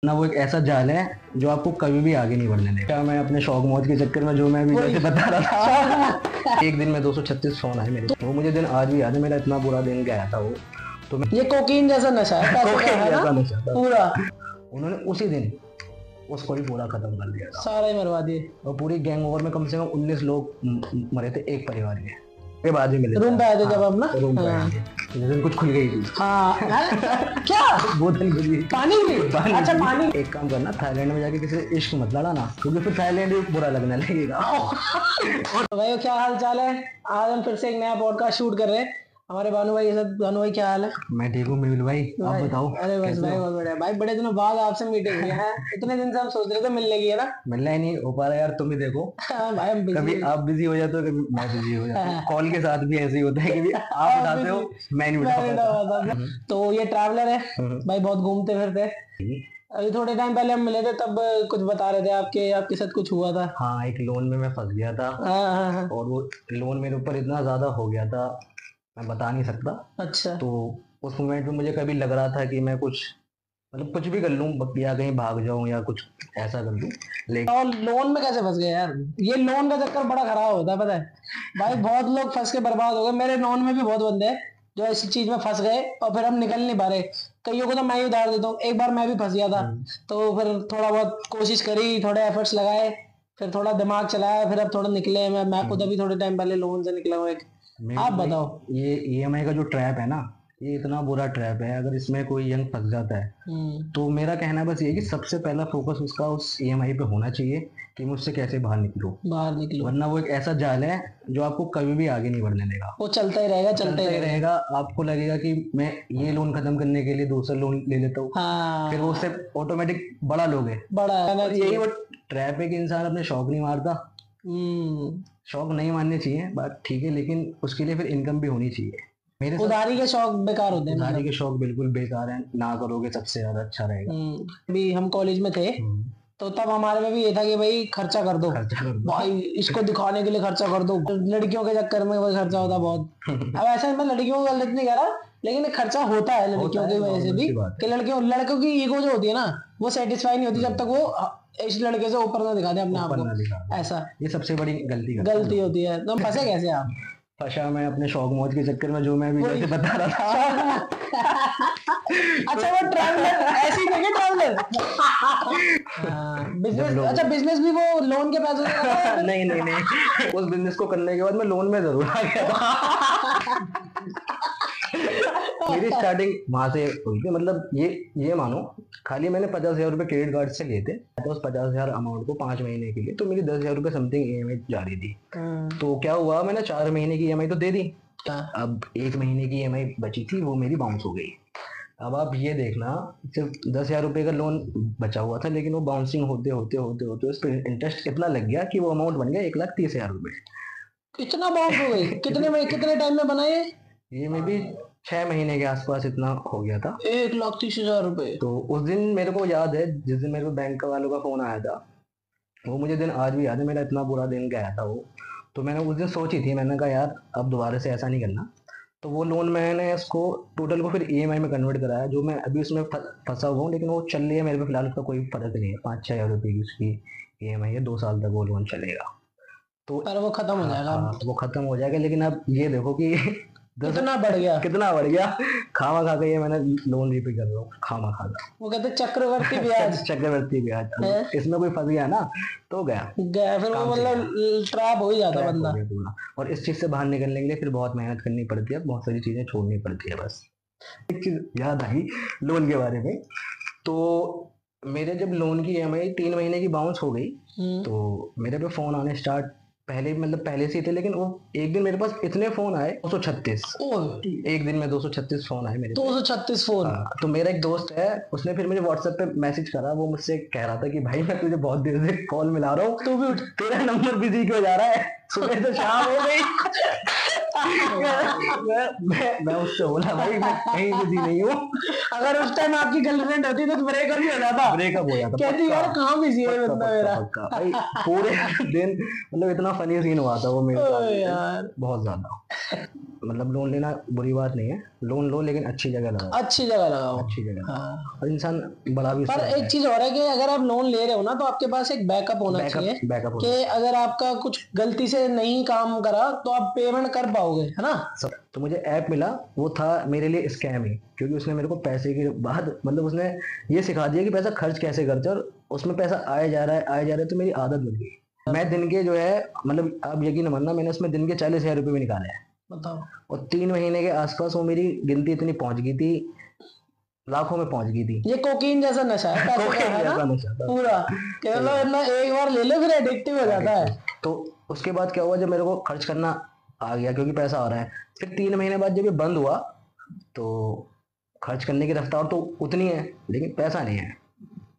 ना वो एक ऐसा जाल है जो आपको कभी भी आगे नहीं बढ़ने देगा। मैं अपने शौक मौज के चक्कर में जो मैं अभी जैसे बता रहा था एक दिन में 236 फोन आए मेरे। वो मुझे दिन आज भी याद है, मेरा इतना बुरा दिन गया था वो। तो मैं ये कोकीन जैसा नशा है, कोकीन जैसा नशा था पूरा। उन्होंने उसी दिन उसको भी पूरा खत्म कर दिया था, सारा ही मरवा दिए। और पूरी गैंग ओवर में कम से कम 19 लोग मरे थे एक परिवार के। के बाद ही मिले रूम पे आए थे जब हम ना, रूम पे आए थे जिस दिन कुछ खुल गई थी। हाँ क्या बोतल खुल गई, पानी भी? अच्छा पानी। एक काम करना, थाईलैंड में जाके किसी से इश्क मत लड़ाना, क्योंकि फिर थाईलैंड भी बुरा लगने लगेगा। तो भाई क्या हाल चाल है? आज हम फिर से एक नया पॉडकास्ट शूट कर रहे हैं। हमारे भानु भाई, भानु भाई क्या हाल है? मैं ठीक हूँ मिल भाई, आप बताओ। अरे बस भाई बहुत बढ़िया भाई, बड़े दिनों बाद आपसे मीटिंग हुई है। इतने दिन से हम सोच रहे थे मिलने की, है ना? मिलना ही नहीं हो पा रहा यार, तुम ही देखो। भाई हम कभी आप बिजी हो जाते हो, कभी मैं बिजी हो जाता हूँ। कॉल के साथ भी ऐसे ही होता है कि आप उठाते हो, मैं नहीं उठा पाता। तो ये ट्रैवलर है भाई, बहुत घूमते फिरते। अभी थोड़े टाइम पहले हम मिले थे, तब कुछ बता रहे थे आपके साथ कुछ हुआ था। हाँ, एक लोन में मैं फंस गया था। और वो लोन मेरे ऊपर इतना ज्यादा हो गया था, मैं बता नहीं सकता। अच्छा। तो उस मोमेंट में मुझे कभी लग रहा था कि मैं कुछ मतलब कुछ भी कर लूं, या कहीं भाग जाऊं या कुछ ऐसा कर लूं, लेकिन और लोन में कैसे फंस गए यार? ये लोन का चक्कर बड़ा खराब होता है, पता है भाई। बहुत लोग फंस के बर्बाद हो गए। मेरे लोन में भी बहुत बंदे हैं जो इस चीज में फंस गए और फिर हम निकल नहीं पा रहे। कईयों को तो मैं ही उधार देता हूँ। एक बार मैं भी फंस गया था, तो फिर थोड़ा बहुत कोशिश करी, थोड़े एफर्ट्स लगाए, फिर थोड़ा दिमाग चलाया, फिर अब थोड़ा निकले। मैं खुद अभी थोड़े टाइम पहले लोन से निकला हूँ एक। आप बताओ। ये ईएमआई का जो ट्रैप है ना, ये इतना बुरा ट्रैप है। अगर इसमें कोई यंग फंस जाता है तो मेरा कहना बस ये है कि सबसे पहला फोकस उसका उस ईएमआई पे होना चाहिए कि मैं उससे कैसे बाहर निकलूं। वरना वो एक ऐसा जाल है जो आपको कभी भी आगे नहीं बढ़ने देगा। वो चलता ही रहेगा, चलता ही रहेगा। आपको लगेगा कि मैं ये लोन खत्म करने के लिए दूसरा लोन ले लेता हूँ। हाँ। फिर वो उससे ऑटोमेटिक बड़ा लोगे, बड़ा और यही वो ट्रैप है कि इंसान अपने शौक नहीं मारता। शौक नहीं मारने चाहिए, बात ठीक है, लेकिन उसके लिए फिर इनकम भी होनी चाहिए। मेरे उधारी के शौक बेकार होते हैं। उधारी के शौक बिल्कुल बेकार हैं, ना करोगे सबसे ज्यादा अच्छा रहेगा। अभी हम कॉलेज में थे तो तब हमारे में भी ये था कि भाई खर्चा कर दो भाई, इसको दिखाने के लिए खर्चा कर दो। लड़कियों के चक्कर में वो खर्चा होता बहुत। अब ऐसा मैं लड़कियों को गलत नहीं कह रहा, लेकिन खर्चा होता है लड़कियों की वजह से भी कि लड़कों की ईगो जो होती है ना, वो सेटिस्फाई नहीं होती जब तक वो इस लड़के से ऊपर ना दिखा दे अपने आप को। ऐसा ये सबसे बड़ी गलती होती है। तो फंसे कैसे आप? फंसा मैं अपने शौक मौज के चक्कर में, जो मैं अभी जैसे बता रहा था। अच्छा वो ट्रैवलर ऐसी जगह ट्रैवलर बिजनेस। अच्छा बिजनेस भी वो लोन के पैसों से? नहीं उस बिजनेस को करने के बाद मैं लोन में जरूर आ गया था। मेरी स्टार्टिंग वहां से हुई थी। मतलब ये मानो खाली मैंने 50,000 रुपए क्रेडिट कार्ड से लिए थे, तो उस 50,000 अमाउंट को 5 महीने के लिए, तो मेरी 10,000 रुपए समथिंग ईएमआई जा रही थी। तो क्या हुआ, मैंने 4 महीने की ईएमआई तो दे दी। अब 1 महीने की ईएमआई बची थी, वो मेरी बाउंस हो गई। अब आप ये देखना, सिर्फ 10,000 रुपए का लोन बचा हुआ था, लेकिन वो बाउंसिंग होते होते होते होते उस पर इंटरेस्ट इतना लग गया कि वो अमाउंट बन गया 1,30,000 रुपए। इतना बाउंस हो गई? कितने टाइम में बनाए? ये में भी 6 महीने के आसपास इतना हो गया था। 1,30,000 रुपए। तो उस दिन मेरे को याद है, जिस दिन मेरे को बैंक वालों का फोन आया था, वो मुझे दिन आज भी याद है, मेरा इतना बुरा दिन गया था वो। तो मैंने उस दिन सोची थी, मैंने कहा यार अब दोबारा से ऐसा नहीं करना। तो वो लोन मैंने इसको टोटल को फिर ईएमआई में कन्वर्ट कराया, जो मैं अभी उसमें फंसा हुआ हूँ, लेकिन वो चल रही है मेरे पे फिलहाल, उसका कोई फर्क नहीं है। 5-6 हज़ार रुपये की उसकी ईएमआई है, 2 साल तक वो लोन चलेगा। तो पर वो खत्म हो जाएगा। वो खत्म हो जाएगा, लेकिन अब ये देखो कि कितना बढ़ गया। खामा खा के ये मैंने लोन रीपे कर रहा हूँ, खामा खा। वो कहते चक्रवर्ती ब्याज। इसमें कोई फंस गया ना तो गया फिर वो मतलब ट्रैप हो ही जाता बंदा पूरा। और इस चीज से बाहर निकलने के लिए फिर बहुत मेहनत करनी पड़ती है, बहुत सारी चीजें छोड़नी पड़ती है। बस एक चीज याद आई लोन के बारे में। तो मेरे जब लोन की ईएमआई 3 महीने की बाउंस हो गई, तो मेरे पे फोन आने स्टार्ट पहले से ही थे, लेकिन वो एक दिन मेरे पास इतने फोन आए 236। एक दिन में 236 फोन आए मेरे 236 फोन। तो मेरा एक दोस्त है, उसने फिर मुझे व्हाट्सएप पे मैसेज करा। वो मुझसे कह रहा था कि भाई मैं तुझे बहुत देर से कॉल मिला रहा हूँ, तू भी तेरा नंबर बिजी क्यों जा रहा है, सुबह तो शाम हो गई। मैं उससे बोला भाई मैं कहीं बिजी नहीं हूँ। अगर उस टाइम आपकी गर्लफ्रेंड होती तो ब्रेकअप ही हो जाता। ब्रेकअप हो जाता कहती यार कहाँ बिजी है पक्का बंदा पक्का मेरा। पक्का भाई। पूरे दिन मतलब इतना फनी सीन हुआ था वो मेरे ओ साथ उस दिन, यार बहुत ज्यादा। मतलब लोन लेना बुरी बात नहीं है, लोन लो लेकिन अच्छी जगह लगाओ, अच्छी जगह लगाओ। अच्छी जगह लगाओ। हाँ। और इंसान बड़ा भी पर एक चीज और है कि अगर आप लोन ले रहे हो ना तो आपके पास एक बैकअप होना चाहिए बैकअप कि अगर आपका कुछ गलती से नहीं काम करा तो आप पेमेंट कर पाओगे, है ना। तो मुझे ऐप मिला, वो था मेरे लिए स्कैम ही, क्योंकि उसने मेरे को पैसे के बाद मतलब उसने ये सिखा दिया कि पैसा खर्च कैसे करते हैं, और उसमें पैसा आया जा रहा है आया जा रहा है, तो मेरी आदत बन गई। मैं दिन के जो है मतलब आप यकीन मानना, मैंने उसमें दिन के 40,000 रुपये भी निकाले हैं। बताओ। और 3 महीने के आसपास वो मेरी गिनती इतनी पहुंच गई थी, लाखों में पहुंच गई थी। ये कोकीन जैसा नशा है पैसे का, कोकीन है ना जैसा नशा था। पूरा, कि मतलब इतना एक बार ले लो फिर एडिक्टिव हो जाता है। तो उसके बाद क्या हुआ, जब मेरे को खर्च करना आ गया क्योंकि पैसा आ रहा है, फिर 3 महीने बाद जब ये बंद हुआ तो खर्च करने की रफ्तार तो उतनी है लेकिन पैसा नहीं है।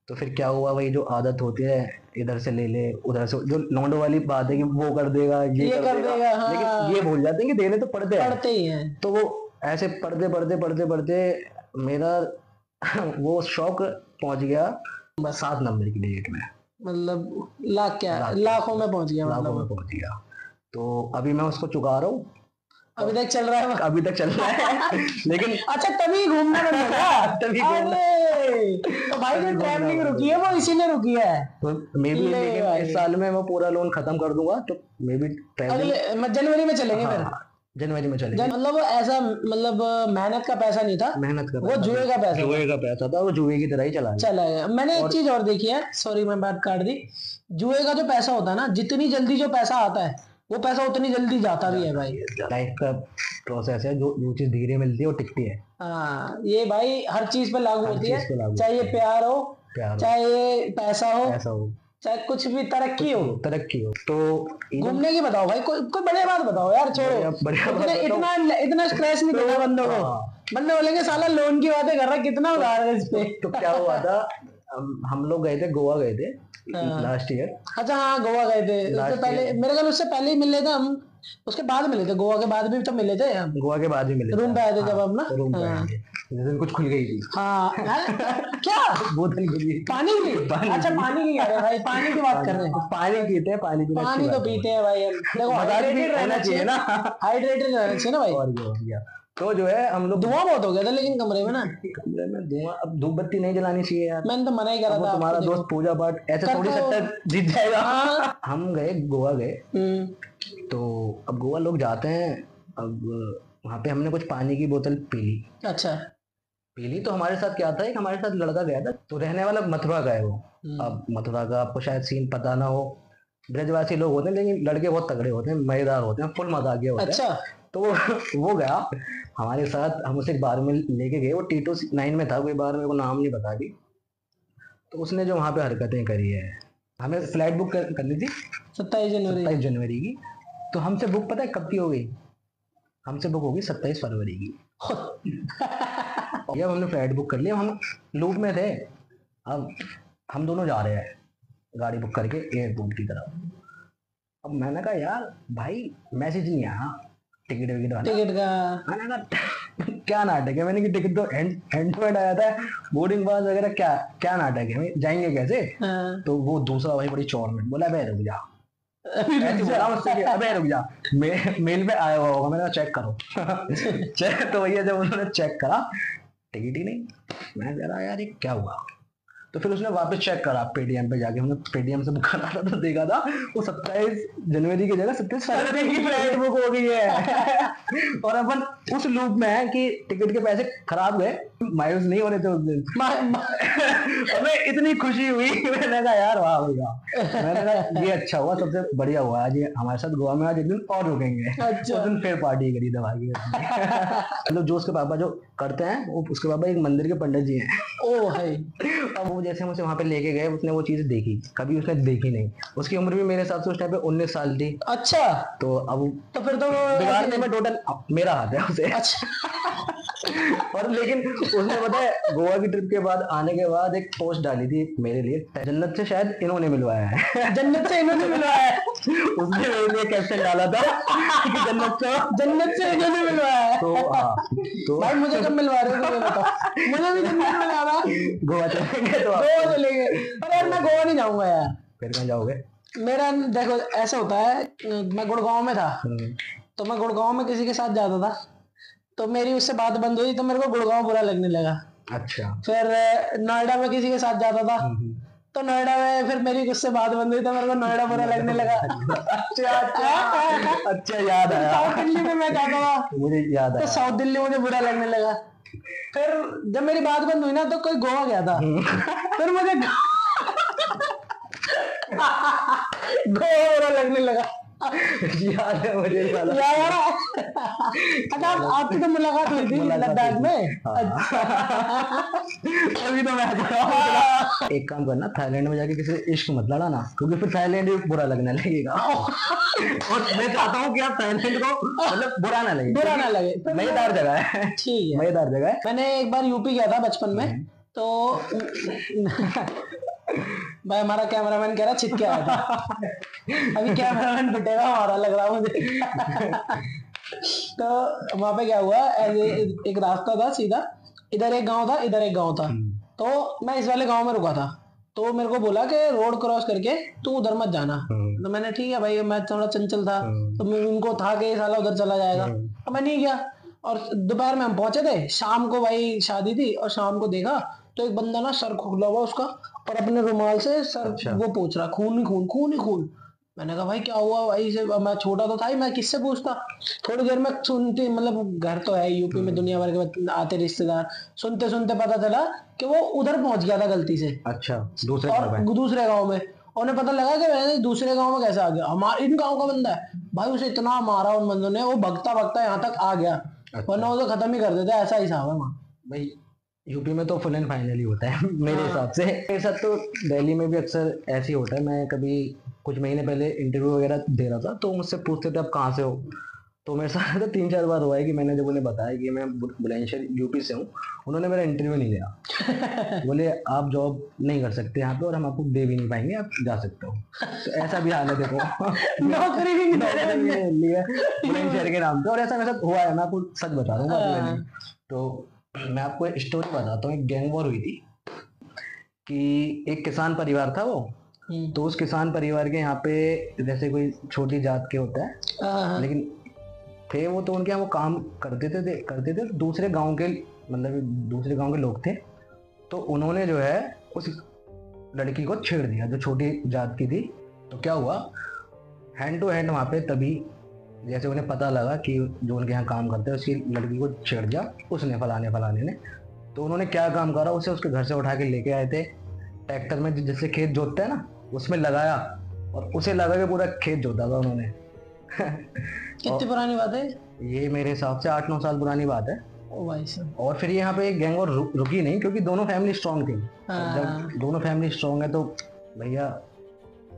तो फिर क्या हुआ, वही जो आदत होती है इधर से ले ले उधर से, जो लौंडो वाली बात है कि वो कर देगा ये कर देगा, हाँ। लेकिन ये भूल जाते हैं कि देने तो पड़ते हैं। पढ़ते ही हैं। तो वो ऐसे पढ़ते पढ़ते पढ़ते पढ़ते मेरा वो शौक पहुंच गया 7 नंबर की डिजिट में, मतलब लाख क्या, लाखों में पहुंच गया, लाखों में मतलब पहुंच गया। तो अभी मैं उसको चुका रहा हूँ, अभी तक चल रहा है। अभी तक चल रहा है लेकिन अच्छा तभी घूमना बंद हो गया। तभी घूमना। अरे तो भाई जो ट्रैवलिंग रुकी है वो इसीलिए रुकी है। तो मे बी ले लेकिन भाई। इस साल में मैं पूरा लोन खत्म कर दूंगा तो मे बी अगले जनवरी में चलेंगे फिर। जनवरी में चलेंगे। मतलब वो ऐसा मतलब मेहनत का पैसा नहीं था, मेहनत का वो जुए का पैसा था। जुए का पैसा था, वो जुए की तरह ही चला गया। चला गया। मैंने एक चीज और देखी है, सॉरी मैं बात काट दी। जुए का जो पैसा होता है ना, जितनी जल्दी जो पैसा आता है वो पैसा उतनी जल्दी जाता भी है भाई। लाइफ का प्रोसेस है, जो चीज धीरे मिलती है वो टिकती है। हाँ ये भाई हर चीज पे लागू होती चीज पे है, लागू चाहे ये प्यार हो, चाहे ये पैसा हो, ऐसा हो, चाहे कुछ भी तरक्की हो। तरक्की हो। तो घूमने की बताओ भाई, कोई बढ़िया बात बताओ यार, छोड़ो बढ़िया बात इतना इतना स्ट्रेस नहीं देना बंदों को। बंदे बोलेंगे साला लोन की बातें कर रहा है, कितना उधार है इस पे। तो क्या हुआ था, हम लोग गए थे, गोवा गए थे लास्ट ईयर। अच्छा हाँ गोवा गए थे, उससे पहले मेरे ख्याल उससे पहले ही मिले थे हम, उसके बाद मिले थे, गोवा के बाद भी तो मिले थे हम। गोवा के बाद भी मिले थे, रूम पे आए थे जब हम ना, रूम पे आए थे जिस दिन कुछ खुल गई थी। हाँ क्या बोतल खुल गई, पानी की? अच्छा पानी की कह रहे हैं भाई, पानी की बात कर रहे हैं। पानी पीते हैं, पानी पीना पानी तो पीते हैं भाई हम, देखो हाइड्रेटेड रहना चाहिए ना, हाइड्रेटेड रहना चाहिए ना भाई। और क्या तो जो है हम लोग धुआं बहुत हो गया था लेकिन कमरे में ना, कमरे में धुआं, अब धूप बत्ती नहीं जलानी चाहिए यार। मैंने तो मना ही करा था। तुम्हारा दोस्त पूजा पाठ ऐसे थोड़ी सट्टा जीत जाएगा। हम गए गोवा गए, तो अब गोवा लोग जाते हैं, अब वहां पे हमने कुछ पानी की बोतल पी ली। अच्छा पी ली तो हमारे साथ क्या था, एक हमारे साथ लड़का गया था, तो रहने वाला मथुरा का है वो। अब मथुरा का आपको शायद सीन पता ना हो, ब्रजवासी लोग होते हैं लेकिन लड़के बहुत तगड़े होते हैं, मजेदार होते हैं, फुल मजाकिया होते हैं। अच्छा तो वो गया हमारे साथ, हम उसे एक बार में लेके गए, वो T2 9 में था, कोई बार मेरे को नाम नहीं बता दी। तो उसने जो वहाँ पे हरकतें करी है, हमें फ्लाइट बुक करनी थी 27 जनवरी की। तो हमसे बुक पता है कब की हो गई, हमसे बुक होगी 27 फरवरी की। अब हमने फ्लाइट बुक कर लिया, हम लूप में थे, अब हम दोनों जा रहे हैं गाड़ी बुक करके एयरपोर्ट की तरफ। अब मैंने कहा यार भाई मैसेज नहीं आया टिकट का। मैंने कहा क्या नाटक है, मैंने की टिकट तो हैंड टू हैंड आया था, बोर्डिंग पास वगैरह क्या नाटक है, जाएंगे कैसे। तो वो दूसरा भाई बड़ी चौड़ में बोला अबे रुक जा, अबे रुक जा, मेल पे आया हुआ होगा, मैंने चेक करो। चेक तो भैया जब उन्होंने चेक करा टिकट ही नहीं, मैं कह रहा यार ये क्या हुआ। तो फिर उसने वापस चेक करा पेटीएम पे जाके, हमने पेटीएम से बुक करा था तो देखा था वो 27 जनवरी की जगह 27 फरवरी की फ्लाइट बुक हो गई है। और अपन उस लूप में है कि टिकट के पैसे खराब गए, मायूस नहीं होने थे उस दिन। हमें इतनी खुशी हुई, मैंने कहा यार वाह भैया, मैंने कहा ये अच्छा हुआ, सबसे बढ़िया हुआ आज ये हमारे साथ गोवा में, आज एक दिन और रुकेंगे। उस दिन फिर पार्टी करी दवाई। मतलब जो उसके पापा जो करते हैं, वो उसके पापा एक मंदिर के पंडित जी हैं। ओ भाई अब वो जैसे हम उसे वहां पे लेके गए, उसने वो चीज देखी, कभी उसने देखी नहीं, उसकी उम्र भी मेरे हिसाब से उस टाइम पे 19 साल थी। अच्छा तो अब तो फिर तो बिगाड़ने में टोटल मेरा हाथ है उसे। अच्छा और लेकिन उसने पता है गोवा की ट्रिप के बाद आने के बाद एक पोस्ट डाली थी मेरे लिए, जन्नत से शायद इन्होंने मिलवाया है। जन्नत से इन्होंने मिलवाया है। उसने मेरे लिए कैप्शन डाला था कि जन्नत से इन्होंने मिलवाया है। तो हाँ, तो भाई मुझे कब मिलवा रहे हो बताओ, मुझे भी जन्नत में मिलवाना। गोवा चलेंगे तो गोवा चलेंगे। अरे यार मैं गोवा नहीं जाऊंगा यार। फिर कहाँ जाओगे? मेरा देखो ऐसा होता है, मैं गुड़गांव में था, तो मैं गुड़गांव में किसी के साथ जाता था, तो मेरी उससे बात बंद हुई तो मेरे को गुड़गांव बुरा लगने लगा। अच्छा। फिर नोएडा में किसी के साथ जाता था, तो नोएडा में फिर मेरी उससे बात बंद हुई तो मेरे को नोएडा बुरा लगने लगा। अच्छा अच्छा अच्छा, याद आया। साउथ दिल्ली में मैं जाता था, मुझे याद तो आया। साउथ दिल्ली मुझे बुरा लगने लगा। फिर जब मेरी बात बंद हुई ना तो कोई गोवा गया था, फिर मुझे गोवा बुरा लगने लगा। याद है मुझे ये वाला। यार अच्छा, आपकी तो मुलाकात हुई थी लद्दाख में। अभी तो मैं एक काम करना, थाईलैंड में जाके किसी से इश्क मत लड़ाना, क्योंकि फिर थाईलैंड भी बुरा लगने लगेगा। और मैं चाहता हूँ कि आप थाईलैंड को मतलब बुरा ना लगे, बुरा ना लगे। मजेदार जगह है। ठीक है, मजेदार जगह है। मैंने एक बार यूपी गया था बचपन में, तो भाई हमारा कैमरामैन कह रहा छिप के आया था। अभी कैमरामैन पिटेगा हमारा, लग रहा मुझे। तो वहां पे क्या हुआ, एक रास्ता था सीधा, इधर एक गांव था, इधर एक गांव था। तो मैं इस वाले गांव में रुका था, तो मेरे को बोला कि रोड क्रॉस करके तू उधर मत जाना। तो मैंने ठीक है भाई, मैं थोड़ा चंचल था, तो मैं उनको था कि ये साला उधर चला जाएगा, तो मैं नहीं गया। और दोपहर में हम पहुंचे थे, शाम को भाई शादी थी, और शाम को देखा तो एक बंदा ना सर खुला हुआ उसका, और अपने रुमाल से सर वो पोंछ रहा, खून ही खून, खून ही खून। मैंने कहा भाई क्या हुआ भाई से, मैं छोटा तो था ही, मैं किससे पूछता। थोड़ी देर में सुनते, मतलब घर तो है यूपी में, दुनिया भर के आते रिश्तेदार, सुनते सुनते पता चला कि वो उधर पहुंच गया था गलती से। अच्छा, दूसरे और दूसरे गांव में उन्हें पता लगा कि मैंने दूसरे गांव में कैसे आ गया, हमारे इन गांव का बंदा है भाई। उसे इतना मारा उन बंदों ने, वो भगता भगता यहाँ तक आ गया, वरना वो तो खत्म ही कर देते, ऐसा हिसाब है वहाँ भाई। यूपी में तो फुल एंड फाइनल ही होता है मेरे हिसाब से। मेरे साथ तो दिल्ली में भी अक्सर ऐसे ही होता है। मैं कभी कुछ महीने पहले इंटरव्यू वगैरह दे रहा था, तो मुझसे पूछते थे आप कहाँ से हो, तो मेरे साथ तो 3-4 बार हुआ है कि मैंने जब उन्हें बताया कि मैं बुलंदशहर यूपी से हूँ, उन्होंने मेरा इंटरव्यू नहीं लिया। बोले आप जॉब नहीं कर सकते यहाँ पे, और हम आपको दे भी नहीं पाएंगे, आप जा सकते हो। तो ऐसा भी हाल है, देखो नौकरी भी नहीं लिया बुलंदशहर के नाम पे, और ऐसा मेरे साथ हुआ है। मैं आपको सच बता रहा हूँ। तो मैं आपको एक स्टोरी बताता हूँ। एक गैंग वॉर हुई थी कि एक किसान परिवार था वो, तो उस किसान परिवार के यहाँ पे जैसे कोई छोटी जात के होता है, लेकिन थे वो, तो उनके यहाँ वो काम करते थे दूसरे गांव के, मतलब दूसरे गांव के लोग थे। तो उन्होंने जो है उस लड़की को छेड़ दिया जो छोटी जात की थी। तो क्या हुआ, हैंड टू हैंड वहाँ पे तभी जैसे उन्हें पता लगा कि जो उनके यहाँ काम करते हैं उसकी लड़की को छेड़ दिया उसने, फलाने ने। तो उन्होंने क्या काम करा, उसे उसके घर से उठा के लेके आए थे, ट्रैक्टर में जिससे खेत जोतते हैं ना, उसमें लगाया, और उसे लगा के पूरा खेत जोता था उन्होंने। कितनी पुरानी बात है ये? मेरे हिसाब से 8-9 साल पुरानी बात है। ओ भाई साहब। और फिर यहाँ पे एक गैंग और रुकी नहीं, क्योंकि दोनों फैमिली स्ट्रांग थी। जब दोनों फैमिली स्ट्रांग है तो भैया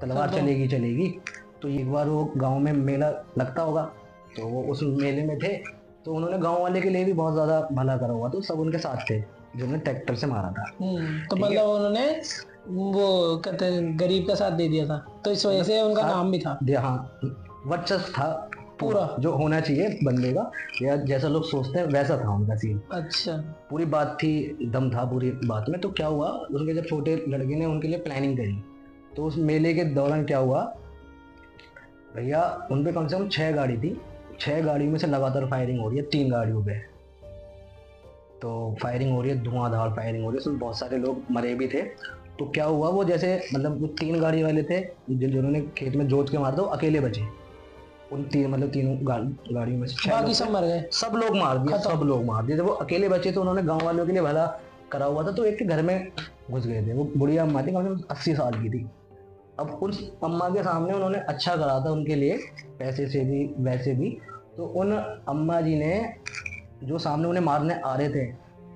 तलवार चलेगी। तो एक बार वो गांव में मेला लगता होगा, तो वो उस मेले में थे, तो उन्होंने गांव वाले के लिए भी बहुत ज्यादा भला करा हुआ, तो सब उनके साथ थे जो उन्हें ट्रैक्टर से मारा था। तो मतलब उन्होंने वो कहते हैं गरीब का साथ दे दिया था, तो इस वजह से उनका नाम भी था। हाँ, वर्चस्व था पूरा जो होना चाहिए बंदे का, या जैसा लोग सोचते हैं वैसा था उनका सीन। अच्छा, पूरी बात थी, दम था पूरी बात में। तो क्या हुआ, उसके जब छोटे लड़के ने उनके लिए प्लानिंग करी, तो उस मेले के दौरान क्या हुआ भैया, उन पे कम से कम 6 गाड़ी थी। 6 गाड़ियों में से लगातार फायरिंग हो रही है 3 गाड़ियों पे। तो फायरिंग हो रही है, धुआंधार फायरिंग हो रही है, उसमें बहुत सारे लोग मरे भी थे। तो क्या हुआ, वो जैसे मतलब वो 3 गाड़ी वाले थे जिन्होंने खेत में जोत के मारा था, वो अकेले बचे। उन तीनों गाड़ियों में से बाकी सब मर गए, सब लोग मार दिए। जब वो अकेले बचे तो उन्होंने गाँव वालों के लिए भला करा हुआ था, तो एक के घर में घुस गए थे। वो बुढ़िया अम्मा थी, कम से कम 80 साल की थी। अब उस अम्मा के सामने उन्होंने अच्छा करा था उनके लिए, पैसे से भी वैसे भी। तो उन अम्मा जी ने जो सामने उन्हें मारने आ रहे थे,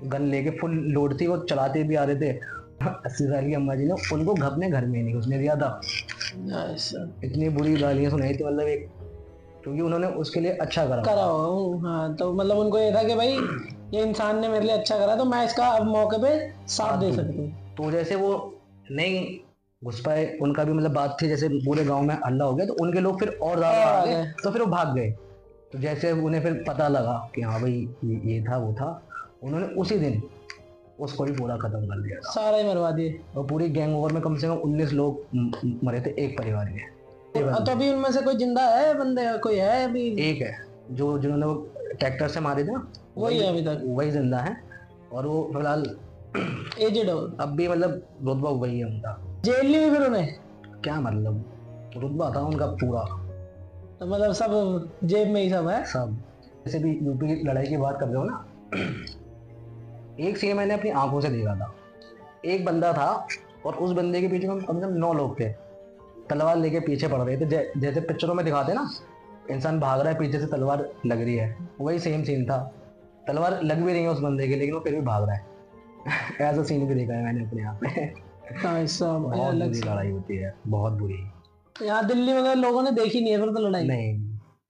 गन लेके फुल लोड थी, वो चलाते भी आ रहे थे, 80 साल की अम्मा जी ने उनको अपने घर में नहीं घुसने दिया था। इतनी बुरी गालियां सुनाई थी, मतलब एक, क्योंकि उन्होंने उसके लिए अच्छा करा हो। हाँ, तो मतलब उनको ये था कि भाई ये इंसान ने मेरे लिए अच्छा करा तो मैं इसका अब मौके पे साथ दे सकती हूँ। तो जैसे वो नहीं घुस पाए, उनका भी मतलब बात थी, जैसे पूरे गांव में हल्ला हो गया तो उनके लोग फिर और ज्यादा और आ आ गए, गए। तो फिर वो भाग गए। तो जैसे उन्हें फिर पता लगा कि हाँ भाई ये था वो था, उन्होंने उसी दिन उसको भी पूरा खत्म कर दिया था। सारा ही मरवा दिए। और पूरी गैंग वॉर में कम से कम 19 लोग मरे थे एक परिवार के। तो अभी उनमें से कोई जिंदा है बंदे, कोई है अभी? एक है जो जिन्होंने वो ट्रैक्टर से मारे थे ना, वही है अभी तक? वही जिंदा है। और वो फिलहाल एजेड हो? अब भी मतलब रुतबा वही है उनका। जेल नहीं हुई फिर उन्हें? क्या मतलब, रुतबा था उनका पूरा। तो मतलब सब जेब में ही सब है। सब जैसे भी यूपी की लड़ाई की बात कर रहे हो ना, एक सीन मैंने अपनी आंखों से देखा था। एक बंदा था और उस बंदे के पीछे कम से कम 9 लोग थे, तलवार लेके पीछे पड़ रहे थे। जैसे पिक्चरों में दिखाते ना, इंसान भाग रहा है पीछे से तलवार लग रही है, वही सेम सीन था। तलवार लग भी रही है उस बंदे के, लेकिन वो फिर भी भाग रहा है। ऐसा सीन भी देखा है मैंने अपने यहाँ पे। बहुत अलग बुरी लड़ाई होती है, बहुत बुरी। यहाँ दिल्ली में लोगों ने देखी नहीं है फिर तो लड़ाई। नहीं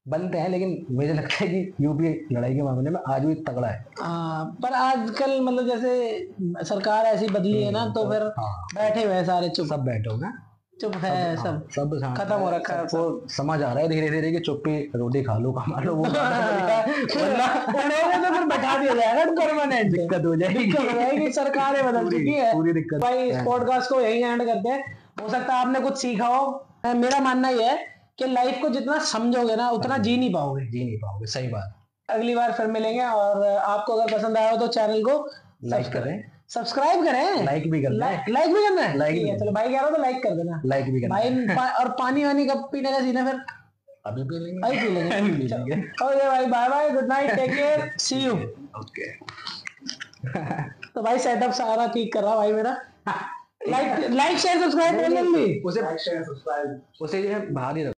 बनते हैं, लेकिन मुझे लगता है कि यूपी लड़ाई के मामले में आज भी तगड़ा है। पर आजकल मतलब जैसे सरकार ऐसी बदली है ना, तो फिर हाँ, बैठे हुए हैं सारे चुप। सब बैठे हो ना, चुप है सब। सब खत्म हो रखा है सबको समझ आ रहा है धीरे धीरे कि चुप्पी रोटी खा लो कमा लो, वो उन्होंने तो फिर बैठा दिया जाएगा परमानेंट। दिक्कत हो जाएगी। सरकारें बदल चुकी है पूरी दिक्कत। भाई। इस पॉडकास्ट को यही एंड करते हैं। हो सकता है आपने कुछ सीखा हो। मेरा मानना यह है कि लाइफ को जितना समझोगे ना उतना जी नहीं पाओगे। सही बात। अगली बार फिर मिलेंगे, और आपको अगर पसंद आया हो तो चैनल को लाइक करें, सब्सक्राइब करें, लाइक भी करना है। लाइक भी करना है। लाइक ठीक है, चलो भाई कह रहा हो तो लाइक कर देना। लाइक भी करना भाई और पानी वानी कब पीने का सीन है फिर? अभी पी लेंगे, अभी पी लेंगे। अभी पी लेंगे। ओके भाई, bye bye, good night, take care, see you. Okay. तो भाई सेटअप सारा ठीक कर रहा भाई मेरा। लाइक शेयर सब्सक्राइब कर लेंगे। उसे बाहर ही रखो।